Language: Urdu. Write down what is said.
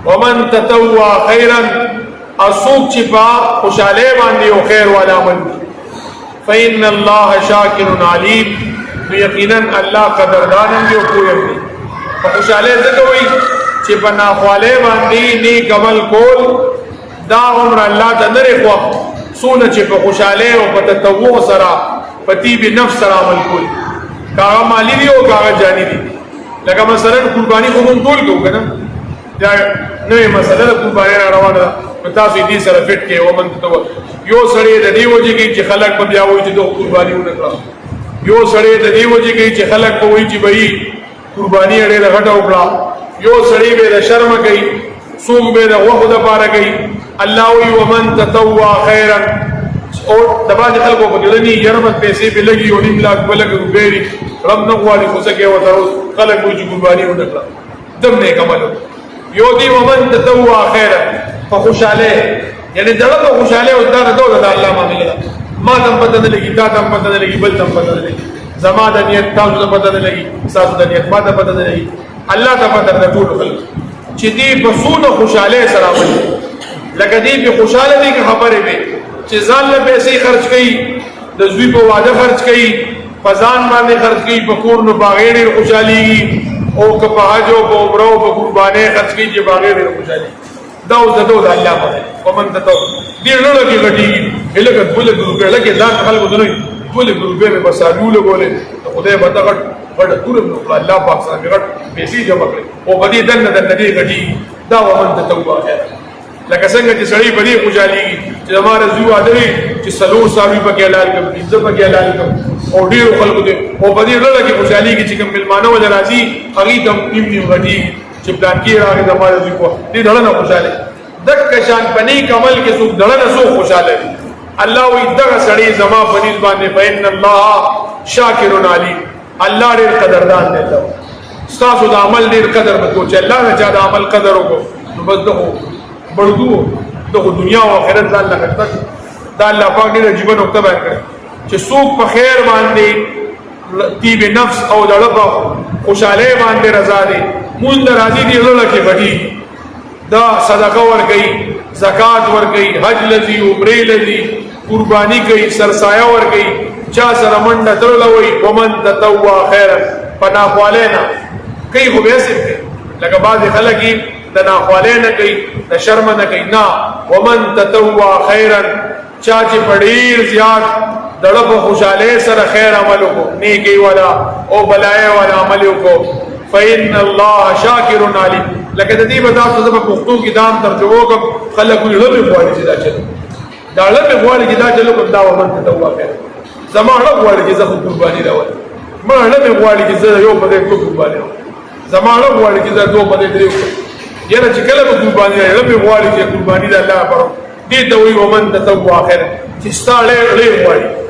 ومن تطوع خيرا اسوق چپا خوشاله باندې او خیر والا عمل فإن الله شاکر علیم یقینا الله قدردان دی او پوهه دی خوشاله زده وي چې په ناخواله باندې نیک عمل کول دا عمر الله ته نه رخوا سونه چې په خوشاله او په تطوع سره په طیب نفس سره عمل کول کاغه مالی دی او کاغه جانی دی لکه مثلا قربانی خو مونږ ټول کوو کنه دا نوې مسله قربانی روانه ده تاسو دې سره فټ کې ومن تطوع یو سړی د دې وجه کې چې خلک په بیا وایي چې د قرباني ونکړه یو سړی د دې وجه کې چې خلک په وایي چې بهي قرباني اړې غټه وکړه یو سړی به د شرم کوي څوک به د وخت لپاره کوي الله وی ومن تطوع خيرا او د باندې خلکو په ګلني يرمت پیسې به لګي او نیم لاک بلګ روپېری رب نه غواړي خو څه کې وته خلک وایي چې قرباني ونکړه دم نه کمل یو دی ومن تطوع خيرا فخوشاله یعنی دغه خوشاله او دا د الله معاملې ما تم پته نه لګي تا تم پته نه لګي بل تم پته نه لګي زما د نیت تاسو ته پته نه لګي تاسو د نیت ما ته پته نه لګي الله ته پته نه ټول خلک چې دې په سونه خوشاله سره ولي لکه دې په خوشاله دي کې خبره وي چې ځان له پیسې خرج کړي د زوی په واده خرج کړي فزان باندې خرج کړي په کور نو باغېړي خوشالي او که په حج او په عمره او په قرباني خرج کړي چې باغېړي خوشالي دا اوس د دوه الله په ومن تطوع دې ډېر کې غټي الګ بل ګروپ لکه ځان خلکو دنه بل ګروپ به بسالو له بوله خدای به دا غټ ټول نو الله پاک سره غټ پیسې جمع کړي او بدی دنه د دې غټي دا ومن تطوع لکه څنګه چې سړی بدی خوشالي چې زماره زو ادري چې سلو ساوي په کې اعلان کوي عزت په کې اعلان کوي او ډېر خلکو دې او بدی ډېر کې خوشالي کې چې کوم ملمانو ولا راځي هغه دم نیم غټي چې پلان کې راغی د مال دې کو دې ډړنه خوشاله دک شان پنی کمل کې څوک ډړنه سو خوشاله الله وي دغه سړی زما پنځ باندې فإن الله شاکر علیم الله دې قدردان دی تاسو د عمل دې قدر وکړو چې الله نه چا د عمل قدر وکړو نو بس دغه بردو دغه دنیا او آخرت ځان له خطر دا الله پاک دې جیبه نقطه بیان کړي چې څوک په خیر باندې طیب نفس او دړه خوشاله باندې رضا دي مون راضي دي الله کې غټي دا صدقه ورکړي زکات ورکړي حج لذي عمره لذي قرباني کوي سرسایه ورکړي چا سره منډه ترلوي ومن تطوع خيرا فناخوالنا کوي خو به سي لکه بعض خلک د ناخوالنا کوي د شرم نه کوي نه ومن تطوع خيرا چا چې پډیر زیات دړه په خوشاله سره خیر عمل وکړو نیکی والا او بلای والا عمل وکړو فإن الله شاکر علیم لکه د دې بدا څه په پښتو کې دام ترجمه کوم خلک لږه غواړي چې دا چلو دا لږه غواړي چې دا چلو کوم دا ومن تطوع خیر زمانه غواړي چې زه قرباني راوړم ما لږه غواړي چې زه یو په دې قرباني راوړم زمانه غواړي چې زه دوه په دې درو یره چې کله قرباني راوړم غواړي چې قرباني د الله پر دې ته وي ومن تطوع خیر چې ستاله لږه غواړي